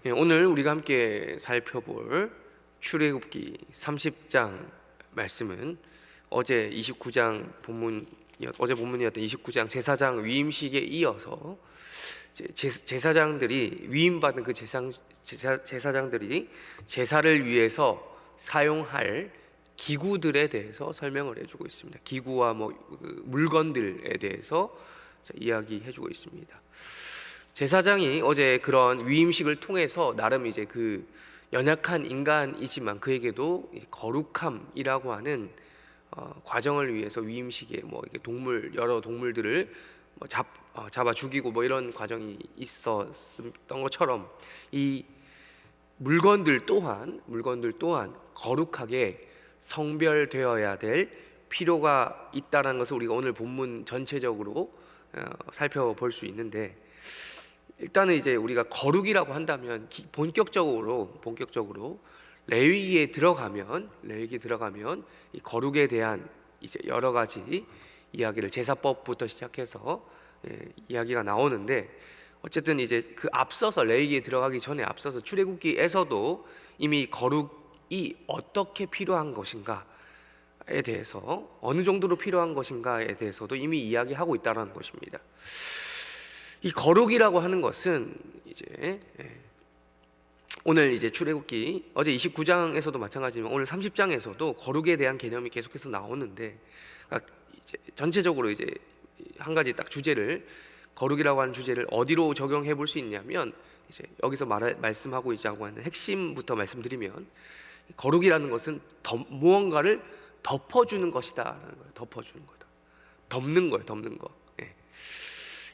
오늘 우리가 함께 살펴볼 출애굽기 30장 말씀은 어제 29장 어제 본문이었던 29장 제사장 위임식에 이어서 제사장들이 위임받은 그 제사장들이 제사를 위해서 사용할 기구들에 대해서 설명을 해주고 있습니다. 기구와 물건들에 대해서 이야기해주고 있습니다. 제사장이 어제 그런 위임식을 통해서 나름 이제 그 연약한 인간이지만 그에게도 거룩함이라고 하는 과정을 위해서 위임식에 이렇게 여러 동물들을 잡아 죽이고 이런 과정이 있었던 것처럼 이 물건들 또한 거룩하게 성별되어야 될 필요가 있다는 것을 우리가 오늘 본문 전체적으로 살펴볼 수 있는데, 일단은 이제 우리가 거룩이라고 한다면 본격적으로 레위기에 들어가면 이 거룩에 대한 이제 여러 가지 이야기를 제사법부터 시작해서 이야기가 나오는데, 어쨌든 이제 그 앞서서 레위기에 들어가기 전에 앞서서 출애굽기에서도 이미 거룩이 어떻게 필요한 것인가에 대해서, 어느 정도로 필요한 것인가에 대해서도 이미 이야기하고 있다는 것입니다. 이 거룩이라고 하는 것은 이제 오늘 이제 출애굽기 어제 29장에서도 마찬가지지만 오늘 30장에서도 거룩에 대한 개념이 계속해서 나오는데, 이제 전체적으로 이제 한 가지 딱 주제를, 거룩이라고 하는 주제를 어디로 적용해 볼 수 있냐면, 이제 여기서 말씀하고 있자고 하는 핵심부터 말씀드리면, 거룩이라는 것은 무언가를 덮어주는 것이다라는 거예요. 덮어주는 거다. 덮는 거.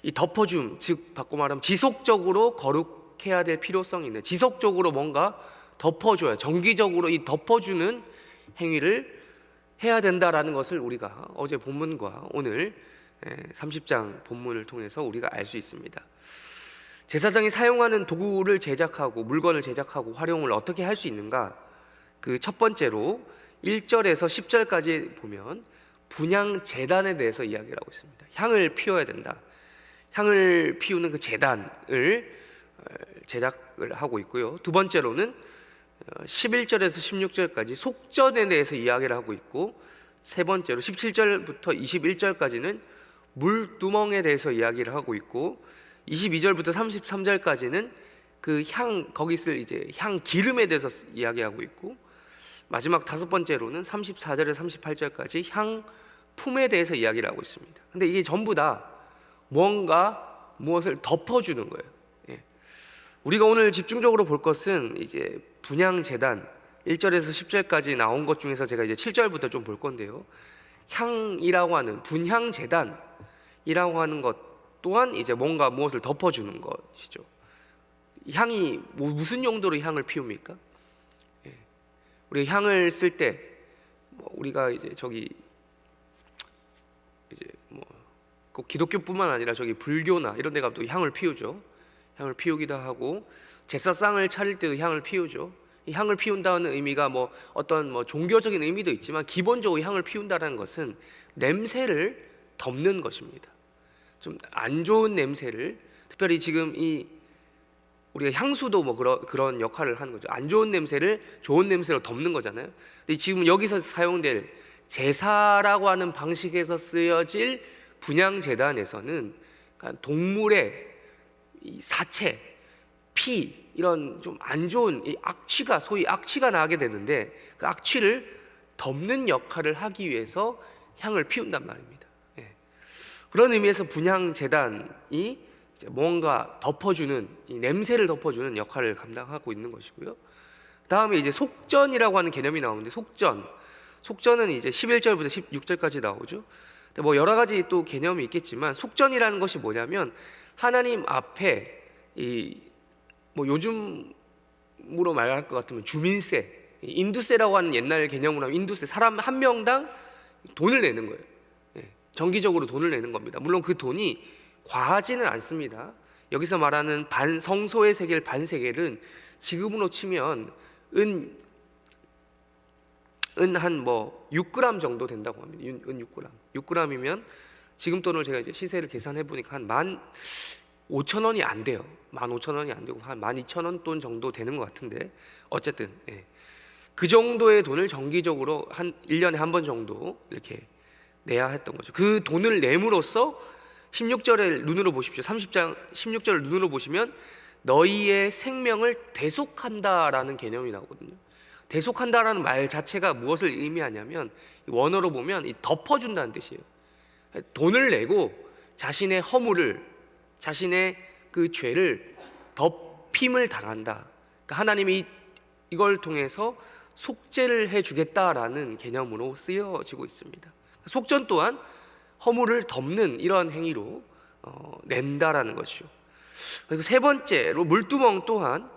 이 덮어줌, 즉 바꿔 말하면 지속적으로 거룩해야 될 필요성이 있는, 지속적으로 뭔가 덮어줘야, 정기적으로 이 덮어주는 행위를 해야 된다라는 것을 우리가 어제 본문과 오늘 30장 본문을 통해서 우리가 알 수 있습니다. 제사장이 사용하는 도구를 제작하고 물건을 제작하고 활용을 어떻게 할 수 있는가? 그 첫 번째로 1절에서 10절까지 보면 분향 제단에 대해서 이야기를 하고 있습니다. 향을 피워야 된다. 향을 피우는 그 제단을 제작을 하고 있고요. 두 번째로는 11절에서 16절까지 속전에 대해서 이야기를 하고 있고, 세 번째로 17절부터 21절까지는 물두멍에 대해서 이야기를 하고 있고, 22절부터 33절까지는 그 거기 쓸 이제 향 기름에 대해서 이야기하고 있고, 마지막 다섯 번째로는 34절에서 38절까지 향 품에 대해서 이야기를 하고 있습니다. 근데 이게 전부 다 무엇을 덮어주는 거예요. 우리가 오늘 집중적으로 볼 것은 이제 분향 제단 1절에서 10절까지 나온 것 중에서 제가 이제 7절부터 좀 볼 건데요. 향이라고 하는 분향 제단이라고 하는 것 또한 이제 무엇을 덮어주는 것이죠. 향이 무슨 용도로 향을 피웁니까? 우리가 향을 쓸 때 우리가 이제 꼭 기독교뿐만 아니라 불교나 이런 데 가면 또 향을 피우죠. 향을 피우기도 하고, 제사상을 차릴 때도 향을 피우죠. 이 향을 피운다는 의미가 어떤 종교적인 의미도 있지만, 기본적으로 향을 피운다는 것은 냄새를 덮는 것입니다. 좀 안 좋은 냄새를, 특별히 지금 우리가 향수도 그런 역할을 하는 거죠. 안 좋은 냄새를 좋은 냄새로 덮는 거잖아요. 근데 지금 여기서 사용될 제사라고 하는 방식에서 쓰여질 분향 제단에서는 동물의 이 사체, 피, 이런 좀 안 좋은 소위 악취가 나게 되는데, 그 악취를 덮는 역할을 하기 위해서 향을 피운단 말입니다. 그런 의미에서 분향 제단이 뭔가 덮어주는, 이 냄새를 덮어주는 역할을 감당하고 있는 것이고요. 다음에 이제 속전이라고 하는 개념이 나오는데, 속전은 이제 11절부터 16절까지 나오죠. 여러 가지 또 개념이 있겠지만, 속전이라는 것이 뭐냐면, 하나님 앞에 요즘으로 말할 것 같으면 주민세, 인두세라고 하는 옛날 개념으로 하면 인두세, 사람 한 명당 돈을 내는 거예요. 정기적으로 돈을 내는 겁니다. 물론 그 돈이 과하지는 않습니다. 여기서 말하는 성소의 세겔 반세겔은 지금으로 치면 은 한 6g 정도 된다고 합니다. 은 6g. 6g이면 지금 돈으로 제가 이제 시세를 계산해 보니까 한 5,000원이 안 돼요. 15,000원이 안 되고 한 12,000원 돈 정도 되는 것 같은데 어쨌든 그 정도의 돈을 정기적으로 한 1년에 한 번 정도 이렇게 내야 했던 거죠. 그 돈을 내므로써 16절을 눈으로 보십시오. 30장 16절을 눈으로 보시면 너희의 생명을 대속한다라는 개념이 나오거든요. 대속한다라는 말 자체가 무엇을 의미하냐면 원어로 보면 이 덮어준다는 뜻이에요. 돈을 내고 자신의 허물을, 자신의 그 죄를 덮임을 당한다. 그러니까 하나님이 이걸 통해서 속죄를 해주겠다라는 개념으로 쓰여지고 있습니다. 속전 또한 허물을 덮는 이러한 행위로 낸다라는 것이죠. 그리고 세 번째로 물두멍 또한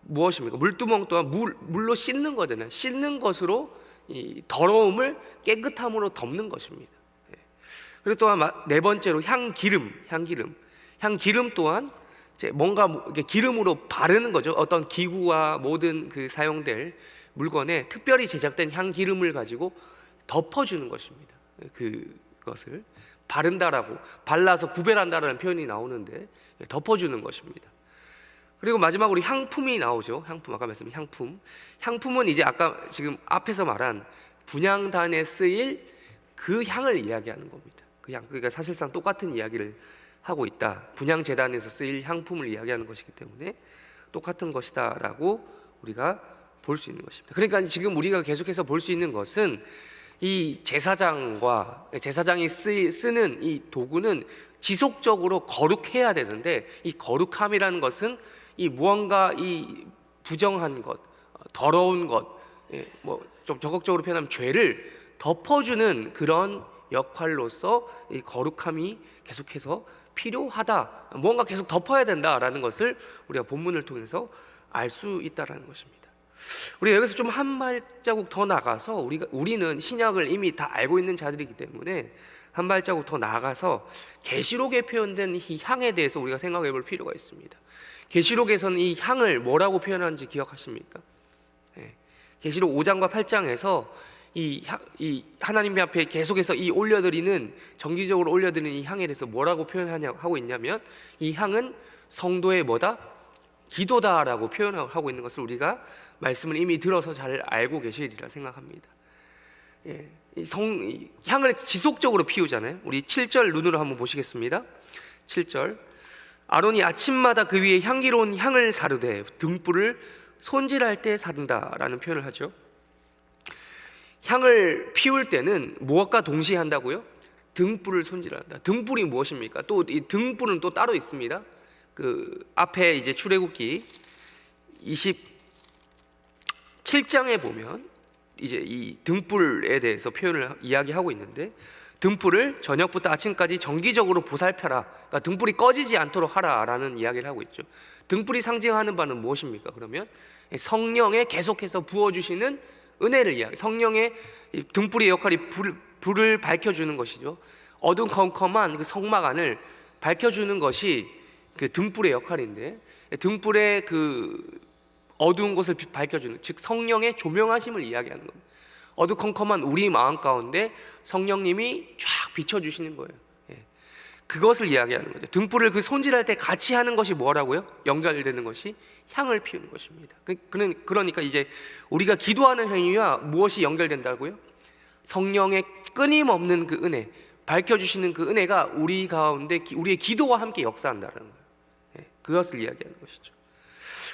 무엇입니까? 물두멍 또한 물로 씻는 거잖아요. 씻는 것으로 이 더러움을 깨끗함으로 덮는 것입니다. 그리고 또한 네 번째로 향기름 또한 이제 뭔가 기름으로 바르는 거죠. 어떤 기구와 모든 그 사용될 물건에 특별히 제작된 향기름을 가지고 덮어주는 것입니다. 그것을 바른다라고, 발라서 구별한다라는 표현이 나오는데 덮어주는 것입니다. 그리고 마지막으로 향품이 나오죠. 향품, 아까 말씀드린 향품은 이제 아까 지금 앞에서 말한 분향단에 쓰일 그 향을 이야기하는 겁니다. 그 향, 그러니까 사실상 똑같은 이야기를 하고 있다. 분향제단에서 쓰일 향품을 이야기하는 것이기 때문에 똑같은 것이다라고 우리가 볼 수 있는 것입니다. 그러니까 지금 우리가 계속해서 볼 수 있는 것은 이 제사장이 쓰는 이 도구는 지속적으로 거룩해야 되는데, 이 거룩함이라는 것은 이 무언가 이 부정한 것, 더러운 것, 뭐 좀 적극적으로 표현하면 죄를 덮어주는 그런 역할로서 이 거룩함이 계속해서 필요하다. 뭔가 계속 덮어야 된다라는 것을 우리가 본문을 통해서 알 수 있다라는 것입니다. 우리 여기서 좀 한 발자국 더 나가서 우리는 신약을 이미 다 알고 있는 자들이기 때문에 한 발자국 더 나가서 계시록에 표현된 이 향에 대해서 우리가 생각해 볼 필요가 있습니다. 계시록에서는 이 향을 뭐라고 표현하는지 기억하십니까? 계시록 5장과 8장에서 이 하나님 앞에 계속해서 이 올려드리는, 정기적으로 올려드리는 이 향에 대해서 뭐라고 하고 있냐면, 이 향은 성도의 뭐다? 기도다라고 표현하고 있는 것을 우리가 말씀을 이미 들어서 잘 알고 계시리라 생각합니다. 이 향을 지속적으로 피우잖아요. 우리 7절 눈으로 한번 보시겠습니다. 7절, 아론이 아침마다 그 위에 향기로운 향을 사르되 등불을 손질할 때 사른다라는 표현을 하죠. 향을 피울 때는 무엇과 동시에 한다고요? 등불을 손질한다. 등불이 무엇입니까? 또 이 등불은 또 따로 있습니다. 그 앞에 이제 출애굽기 27장에 보면 이제 이 등불에 대해서 표현을 이야기하고 있는데, 등불을 저녁부터 아침까지 정기적으로 보살펴라. 그러니까 등불이 꺼지지 않도록 하라라는 이야기를 하고 있죠. 등불이 상징하는 바는 무엇입니까? 그러면 성령의 계속해서 부어주시는 은혜를 이야기. 성령의 등불의 역할이 불을 밝혀주는 것이죠. 어두컴컴한 그 성막 안을 밝혀주는 것이 그 등불의 역할인데, 등불의 그 어두운 곳을 밝혀주는, 즉 성령의 조명하심을 이야기하는 겁니다. 어두컴컴한 우리 마음 가운데 성령님이 쫙 비춰주시는 거예요. 그것을 이야기하는 거죠. 등불을 그 손질할 때 같이 하는 것이 뭐라고요? 연결되는 것이 향을 피우는 것입니다. 그러니까 이제 우리가 기도하는 행위와 무엇이 연결된다고요? 성령의 끊임없는 그 은혜, 밝혀주시는 그 은혜가 우리 가운데 우리의 기도와 함께 역사한다는 거예요. 그것을 이야기하는 것이죠.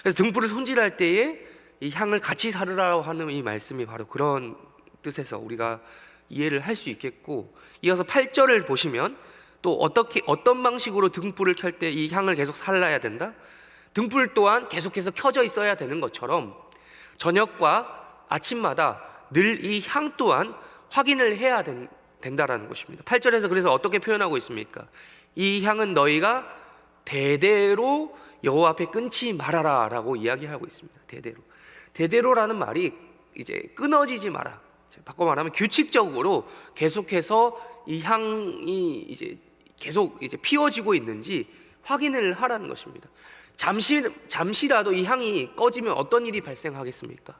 그래서 등불을 손질할 때에 이 향을 같이 사르라고 하는 이 말씀이 바로 그런 뜻에서 우리가 이해를 할 수 있겠고, 이어서 8절을 보시면 또 어떤 방식으로 등불을 켤 때 이 향을 계속 살라야 된다? 등불 또한 계속해서 켜져 있어야 되는 것처럼 저녁과 아침마다 늘 이 향 또한 확인을 해야 된다라는 것입니다. 8절에서 그래서 어떻게 표현하고 있습니까? 이 향은 너희가 대대로 여호와 앞에 끊지 말아라 라고 이야기하고 있습니다. 대대로라는 말이 이제 끊어지지 마라, 바꿔 말하면 규칙적으로 계속해서 이 향이 이제 계속 이제 피워지고 있는지 확인을 하라는 것입니다. 잠시라도 이 향이 꺼지면 어떤 일이 발생하겠습니까?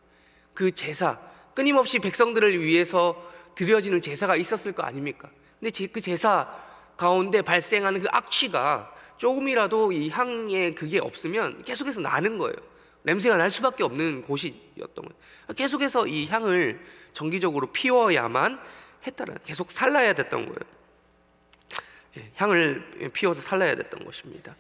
그 제사, 끊임없이 백성들을 위해서 드려지는 제사가 있었을 거 아닙니까? 근데 그 제사 가운데 발생하는 그 악취가 조금이라도 이 향에 그게 없으면 계속해서 나는 거예요. 냄새가 날 수밖에 없는 곳이었던 거예요. 계속해서 이 향을 정기적으로 피워야만 했다는, 계속 살라야 됐던 거예요. 향을 피워서 살라야 됐던 것입니다.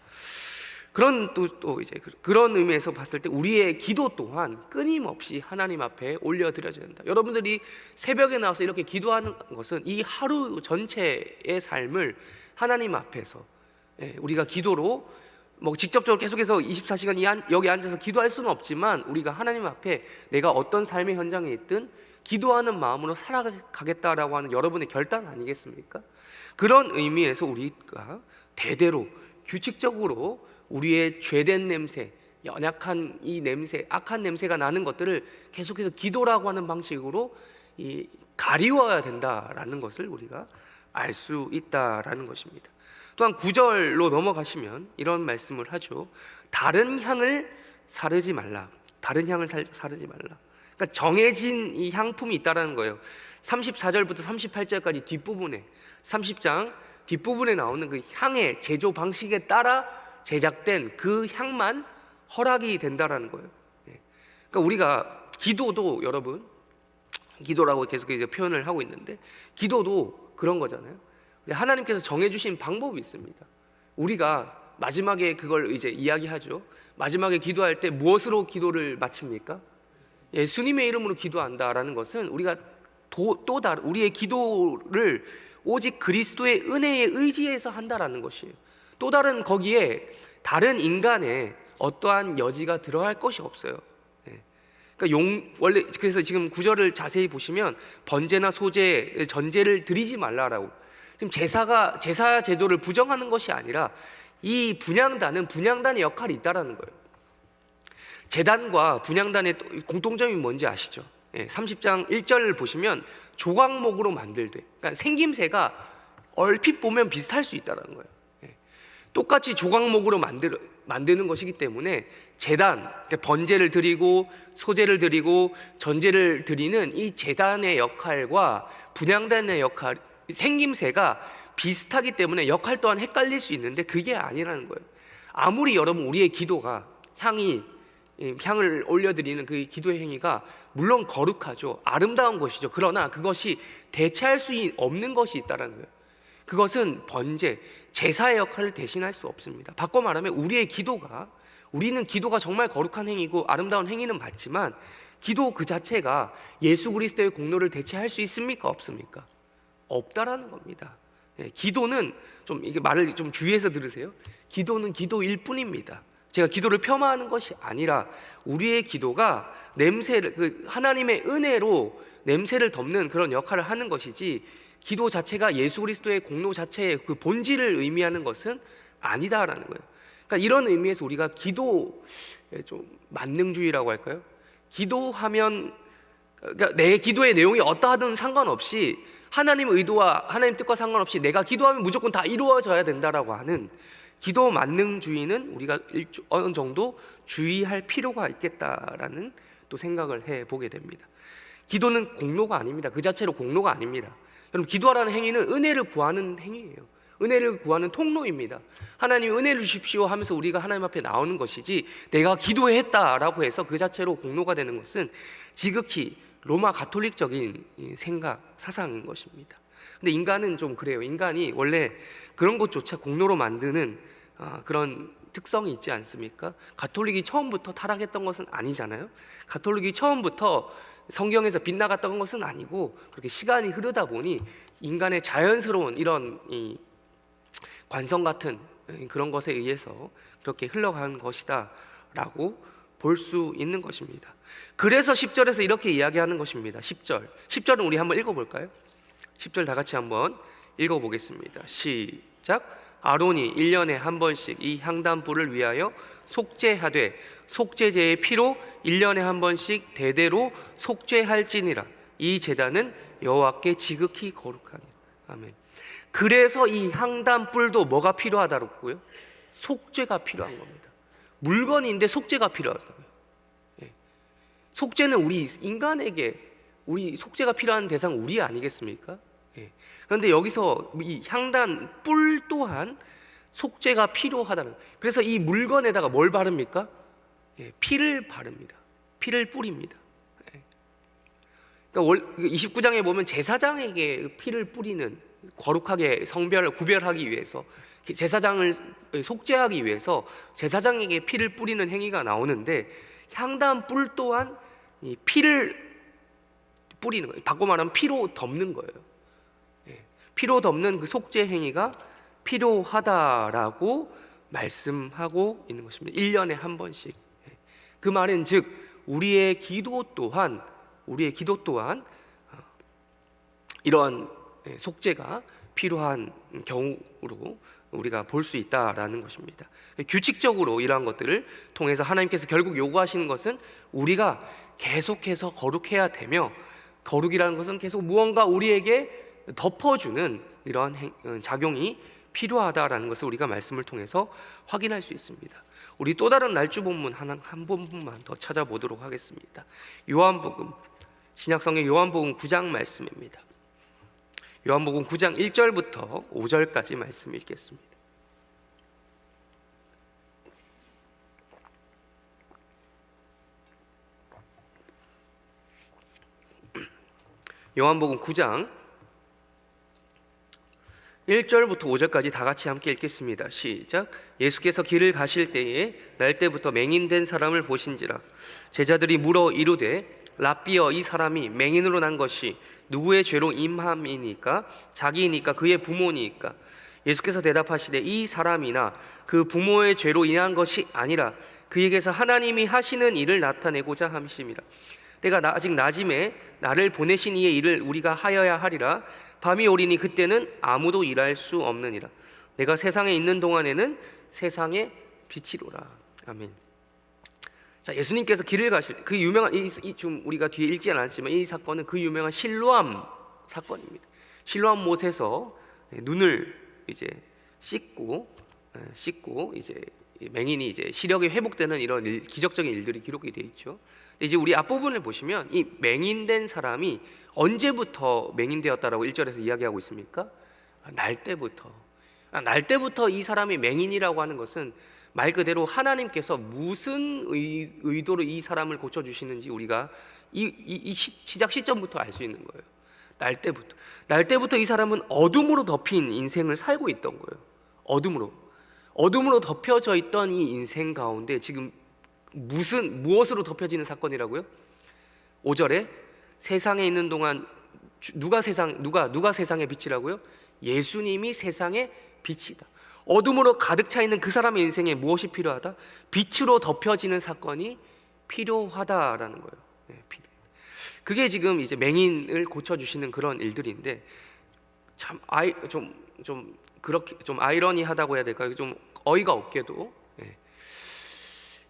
또 이제 그런 의미에서 봤을 때 우리의 기도 또한 끊임없이 하나님 앞에 올려드려야 된다. 여러분들이 새벽에 나와서 이렇게 기도하는 것은 이 하루 전체의 삶을 하나님 앞에서 우리가 기도로 뭐 직접적으로 계속해서 24시간 여기 앉아서 기도할 수는 없지만 우리가 하나님 앞에 내가 어떤 삶의 현장에 있든 기도하는 마음으로 살아가겠다라고 하는 여러분의 결단 아니겠습니까? 그런 의미에서 우리가 대대로 규칙적으로 우리의 죄된 냄새, 연약한 이 냄새, 악한 냄새가 나는 것들을 계속해서 기도라고 하는 방식으로 가리워야 된다라는 것을 우리가 알 수 있다라는 것입니다. 또한 9절로 넘어가시면 이런 말씀을 하죠. 다른 향을 사르지 말라. 다른 향을 사르지 말라. 그러니까 정해진 이 향품이 있다라는 거예요. 34절부터 38절까지 뒷부분에 30장 뒷부분에 나오는 그 향의 제조 방식에 따라 제작된 그 향만 허락이 된다라는 거예요. 그러니까 우리가 기도도 여러분, 기도라고 계속 이제 표현을 하고 있는데 기도도 그런 거잖아요. 하나님께서 정해주신 방법이 있습니다. 우리가 마지막에 그걸 이제 이야기하죠. 마지막에 기도할 때 무엇으로 기도를 마칩니까? 예수님의 이름으로 기도한다라는 것은 우리가 또 다른 우리의 기도를 오직 그리스도의 은혜에 의지해서 한다라는 것이에요. 또 다른 거기에 다른 인간의 어떠한 여지가 들어갈 것이 없어요. 그러니까 원래 그래서 지금 구절을 자세히 보시면 번제나 소제, 전제를 드리지 말라라고. 지금 제사 제도를 부정하는 것이 아니라 이 분향단은 분향단의 역할이 있다라는 거예요. 제단과 분향단의 공통점이 뭔지 아시죠? 30장 1절을 보시면 조각목으로 만들되, 그러니까 생김새가 얼핏 보면 비슷할 수 있다라는 거예요. 똑같이 조각목으로 만드는 것이기 때문에 제단, 그러니까 번제를 드리고 소제를 드리고 전제를 드리는 이 제단의 역할과 분향단의 역할, 생김새가 비슷하기 때문에 역할 또한 헷갈릴 수 있는데 그게 아니라는 거예요. 아무리 여러분 우리의 기도가 향을 올려드리는 그 기도의 행위가 물론 거룩하죠, 아름다운 것이죠. 그러나 그것이 대체할 수 없는 것이 있다는 거예요. 그것은 번제, 제사의 역할을 대신할 수 없습니다. 바꿔 말하면 우리는 기도가 정말 거룩한 행위고 아름다운 행위는 맞지만 기도 그 자체가 예수 그리스도의 공로를 대체할 수 있습니까? 없습니까? 없다라는 겁니다. 기도는 이게 말을 좀 주의해서 들으세요. 기도는 기도일 뿐입니다. 제가 기도를 폄하하는 것이 아니라 우리의 기도가 하나님의 은혜로 냄새를 덮는 그런 역할을 하는 것이지, 기도 자체가 예수 그리스도의 공로 자체의 그 본질을 의미하는 것은 아니다라는 거예요. 그러니까 이런 의미에서 우리가 기도 좀 만능주의라고 할까요? 기도하면, 그러니까 내 기도의 내용이 어떠하든 상관없이 하나님의 의도와 하나님 뜻과 상관없이 내가 기도하면 무조건 다 이루어져야 된다라고 하는 기도 만능주의는 우리가 어느 정도 주의할 필요가 있겠다라는 또 생각을 해보게 됩니다. 기도는 공로가 아닙니다. 그 자체로 공로가 아닙니다. 여러분, 기도하라는 행위는 은혜를 구하는 행위예요. 은혜를 구하는 통로입니다. 하나님 은혜를 주십시오 하면서 우리가 하나님 앞에 나오는 것이지, 내가 기도했다라고 해서 그 자체로 공로가 되는 것은 지극히 로마 가톨릭적인 생각, 사상인 것입니다. 근데 인간은 좀 그래요. 인간이 원래 그런 것조차 공로로 만드는 그런 특성이 있지 않습니까? 가톨릭이 처음부터 타락했던 것은 아니잖아요. 가톨릭이 처음부터 성경에서 빗나갔던 것은 아니고, 그렇게 시간이 흐르다 보니 인간의 자연스러운 이런 관성 같은 그런 것에 의해서 그렇게 흘러간 것이다 라고 볼 수 있는 것입니다. 그래서 10절에서 이렇게 이야기하는 것입니다. 10절은 우리 한번 읽어볼까요? 10절 다 같이 한번 읽어보겠습니다. 시작. 아론이 1년에 한 번씩 이 향단불을 위하여 속죄하되 속죄제의 피로 1년에 한 번씩 대대로 속죄할지니라. 이 제단은 여호와께 지극히 거룩하니라. 아멘. 그래서 이 향단불도 뭐가 필요하다고요? 속죄가 필요한 겁니다. 물건인데 속죄가 필요하다고요. 속죄는 우리 인간에게, 우리 속죄가 필요한 대상 우리 아니겠습니까? 그런데 여기서 이 향단 뿔 또한 속죄가 필요하다는. 그래서 이 물건에다가 뭘 바릅니까? 피를 바릅니다. 피를 뿌립니다. 그러니까 29장에 보면 제사장에게 피를 뿌리는, 거룩하게 성별을 구별하기 위해서, 제사장을 속죄하기 위해서 제사장에게 피를 뿌리는 행위가 나오는데, 향단 뿔 또한 이 피를 뿌리는 거예요. 바꿔 말하면 피로 덮는 거예요. 피로 덮는 그 속죄 행위가 필요하다라고 말씀하고 있는 것입니다. 1년에 한 번씩. 그 말은 즉 우리의 기도 또한 이러한 속죄가 필요한 경우로 우리가 볼 수 있다라는 것입니다. 규칙적으로 이러한 것들을 통해서 하나님께서 결국 요구하시는 것은 우리가 계속해서 거룩해야 되며, 거룩이라는 것은 계속 무언가 우리에게 덮어주는 이러한 작용이 필요하다라는 것을 우리가 말씀을 통해서 확인할 수 있습니다. 우리 또 다른 날주 본문 한 본문만 더 찾아보도록 하겠습니다. 요한복음, 신약성경 요한복음 9장 말씀입니다. 요한복음 9장 1절부터 5절까지 말씀 읽겠습니다. 요한복음 9장 1절부터 5절까지 다 같이 함께 읽겠습니다. 시작. 예수께서 길을 가실 때에 날때부터 맹인된 사람을 보신지라. 제자들이 물어 이르되 랍비여, 이 사람이 맹인으로 난 것이 누구의 죄로 임함이니까? 자기이니까 그의 부모니까? 예수께서 대답하시되 이 사람이나 그 부모의 죄로 인한 것이 아니라 그에게서 하나님이 하시는 일을 나타내고자 함이심이라. 때가 아직 낮임에 나를 보내신 이의 일을 우리가 하여야 하리라. 밤이 오리니 그때는 아무도 일할 수 없느니라. 내가 세상에 있는 동안에는 세상의 빛이로라. 아멘. 자, 예수님께서 길을 가실 때 그 유명한 좀 우리가 뒤에 읽지는 않았지만 이 사건은 그 유명한 실로암 사건입니다. 실로암 못에서 눈을 이제 씻고 이제 맹인이 이제 시력이 회복되는 이런 기적적인 일들이 기록이 되어 있죠. 이제 우리 앞부분을 보시면 이 맹인된 사람이 언제부터 맹인되었다라고 1절에서 이야기하고 있습니까? 날 때부터 이 사람이 맹인이라고 하는 것은 말 그대로 하나님께서 무슨 의도로 이 사람을 고쳐주시는지 우리가 시작 시점부터 알 수 있는 거예요. 날 때부터 이 사람은 어둠으로 덮인 인생을 살고 있던 거예요. 어둠으로 덮여져 있던 이 인생 가운데 지금 무엇으로 덮여지는 사건이라고요? 5절에 세상에 있는 동안 누가 세상의 빛이라고요? 예수님이 세상의 빛이다. 어둠으로 가득 차 있는 그 사람의 인생에 무엇이 필요하다? 빛으로 덮여지는 사건이 필요하다라는 거예요. 그게 지금 이제 맹인을 고쳐주시는 그런 일들인데, 참 그렇게 좀 아이러니하다고 해야 될까요? 좀 어이가 없게도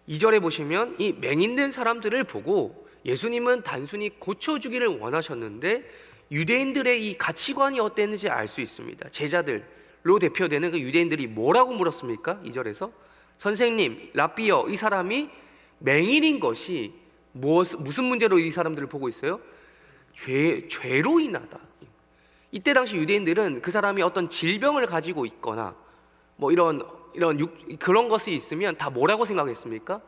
2절에 보시면 이 맹인된 사람들을 보고 예수님은 단순히 고쳐주기를 원하셨는데 유대인들의 이 가치관이 어땠는지 알 수 있습니다. 제자들로 대표되는 그 유대인들이 뭐라고 물었습니까? 2절에서 선생님, 랍비여, 이 사람이 맹인인 것이 무슨 문제로 이 사람들을 보고 있어요? 죄로 인하다. 이때 당시 유대인들은 그 사람이 어떤 질병을 가지고 있거나 뭐 그런 것이 있으면 다 뭐라고 생각했습니까?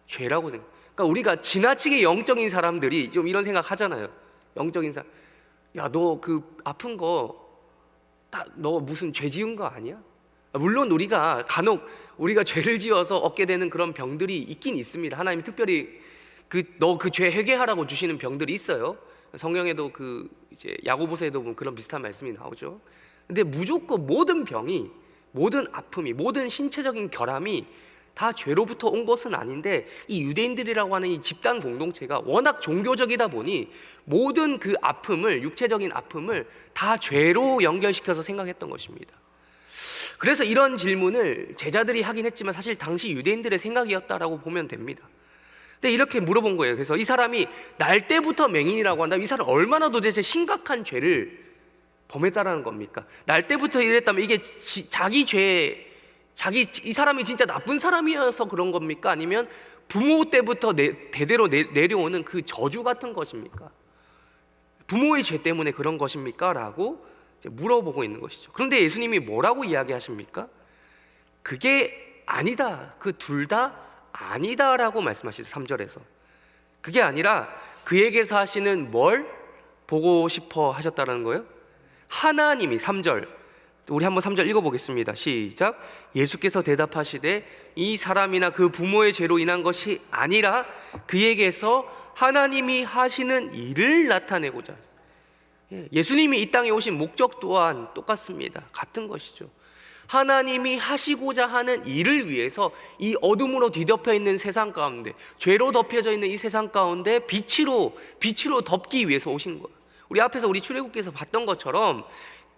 죄라고 생각. 그러니까 우리가 지나치게 영적인 사람들이 좀 이런 생각 하잖아요. 영적인 사람, 야, 너 그 아픈 거 너 무슨 죄 지은 거 아니야? 물론 우리가 간혹 우리가 죄를 지어서 얻게 되는 그런 병들이 있긴 있습니다. 하나님이 특별히 너 그 죄 회개하라고 주시는 병들이 있어요. 성경에도 이제 야고보서에도 보면 그런 비슷한 말씀이 나오죠. 근데 무조건 모든 병이, 모든 아픔이, 모든 신체적인 결함이 다 죄로부터 온 것은 아닌데, 이 유대인들이라고 하는 이 집단 공동체가 워낙 종교적이다 보니 모든 그 아픔을, 육체적인 아픔을 다 죄로 연결시켜서 생각했던 것입니다. 그래서 이런 질문을 제자들이 하긴 했지만 사실 당시 유대인들의 생각이었다라고 보면 됩니다. 근데 이렇게 물어본 거예요. 그래서 이 사람이 날 때부터 맹인이라고 한다면 이 사람 얼마나 도대체 심각한 죄를 범했다라는 겁니까? 날 때부터 이랬다면 이게 자기 죄, 이 사람이 진짜 나쁜 사람이어서 그런 겁니까? 아니면 부모 때부터 대대로 내려오는 그 저주 같은 것입니까? 부모의 죄 때문에 그런 것입니까? 라고 이제 물어보고 있는 것이죠. 그런데 예수님이 뭐라고 이야기하십니까? 그게 아니다. 그 둘 다 아니다라고 말씀하시죠. 3절에서. 그게 아니라 그에게서 하시는 뭘 보고 싶어 하셨다는 거예요? 하나님이. 3절 우리 한번 3절 읽어보겠습니다. 시작. 예수께서 대답하시되 이 사람이나 그 부모의 죄로 인한 것이 아니라 그에게서 하나님이 하시는 일을 나타내고자. 예수님이 이 땅에 오신 목적 또한 똑같습니다. 같은 것이죠. 하나님이 하시고자 하는 일을 위해서 이 어둠으로 뒤덮여 있는 세상 가운데, 죄로 덮여져 있는 이 세상 가운데 빛으로 덮기 위해서 오신 거예요. 우리 앞에서 우리 출애굽기에서 봤던 것처럼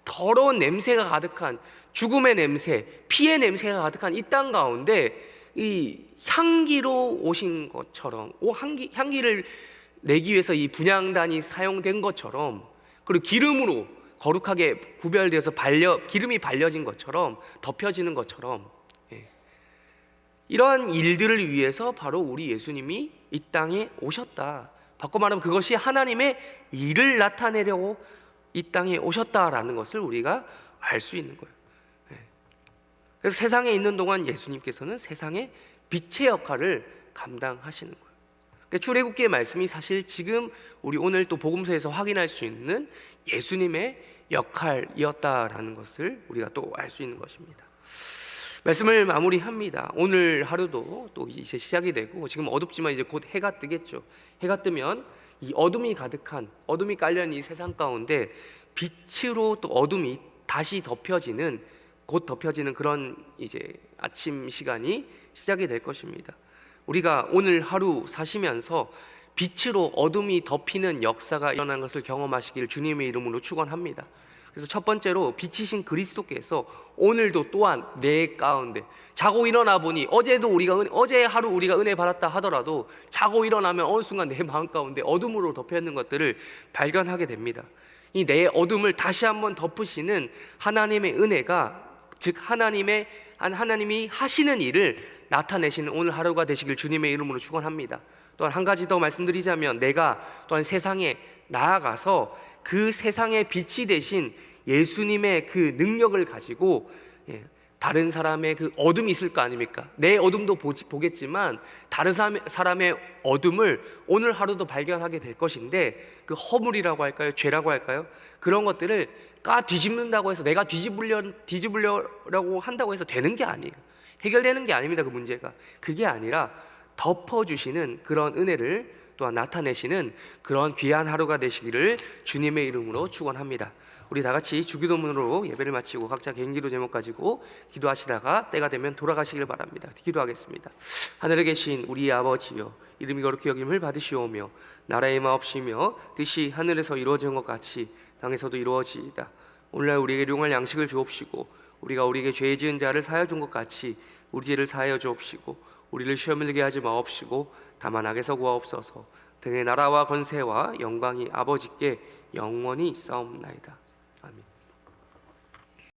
더러운 냄새가 가득한, 죽음의 냄새, 피의 냄새가 가득한 이 땅 가운데 이 향기로 오신 것처럼, 향기를 내기 위해서 이 분향단이 사용된 것처럼, 그리고 기름으로 거룩하게 구별되어서 기름이 발려진 것처럼, 덮여지는 것처럼, 이러한 일들을 위해서 바로 우리 예수님이 이 땅에 오셨다. 바꿔 말하면 그것이 하나님의 일을 나타내려고 이 땅에 오셨다라는 것을 우리가 알 수 있는 거예요. 그래서 세상에 있는 동안 예수님께서는 세상의 빛의 역할을 감당하시는 거예요. 그러니까 출애굽기의 말씀이 사실 지금 우리 오늘 또 복음서에서 확인할 수 있는 예수님의 역할이었다라는 것을 우리가 또 알 수 있는 것입니다. 말씀을 마무리합니다. 오늘 하루도 또 이제 시작이 되고, 지금 어둡지만 이제 곧 해가 뜨겠죠. 해가 뜨면 이 어둠이 가득한, 어둠이 깔려있는 이 세상 가운데 빛으로 또 어둠이 다시 덮여지는, 곧 덮여지는 그런 이제 아침 시간이 시작이 될 것입니다. 우리가 오늘 하루 사시면서 빛으로 어둠이 덮이는 역사가 일어난 것을 경험하시길 주님의 이름으로 축원합니다. 그래서 첫 번째로 빛이신 그리스도께서 오늘도 또한 내 가운데, 자고 일어나 보니 어제 하루 우리가 은혜 받았다 하더라도 자고 일어나면 어느 순간 내 마음 가운데 어둠으로 덮여 있는 것들을 발견하게 됩니다. 이 내 어둠을 다시 한번 덮으시는 하나님의 은혜가, 즉 하나님이 하시는 일을 나타내시는 오늘 하루가 되시길 주님의 이름으로 축원합니다. 또한 한 가지 더 말씀드리자면, 내가 또한 세상에 나아가서 그 세상의 빛이 되신 예수님의 그 능력을 가지고 다른 사람의 그 어둠이 있을 거 아닙니까? 내 어둠도 보겠지만 다른 사람의 어둠을 오늘 하루도 발견하게 될 것인데, 그 허물이라고 할까요? 죄라고 할까요? 그런 것들을 뒤집는다고 해서, 내가 뒤집으려고 한다고 해서 되는 게 아니에요. 해결되는 게 아닙니다. 그 문제가. 그게 아니라 덮어주시는 그런 은혜를 또한 나타내시는 그런 귀한 하루가 되시기를 주님의 이름으로 축원합니다. 우리 다 같이 주기도문으로 예배를 마치고 각자 개인 기도 제목 가지고 기도하시다가 때가 되면 돌아가시길 바랍니다. 기도하겠습니다. 하늘에 계신 우리 아버지여, 이름이 거룩히 여김을 받으시오며 나라의 마옵시며 뜻이 하늘에서 이루어진 것 같이 땅에서도 이루어지이다. 오늘날 우리에게 일용할 양식을 주옵시고, 우리가 우리에게 죄 지은 자를 사하여 준 것 같이 우리 죄를 사하여 주옵시고, 우리를 시험에 들게 하지 마옵시고 다만 악에서 구하옵소서. 등의 나라와 권세와 영광이 아버지께 영원히 있사옵나이다. 아멘.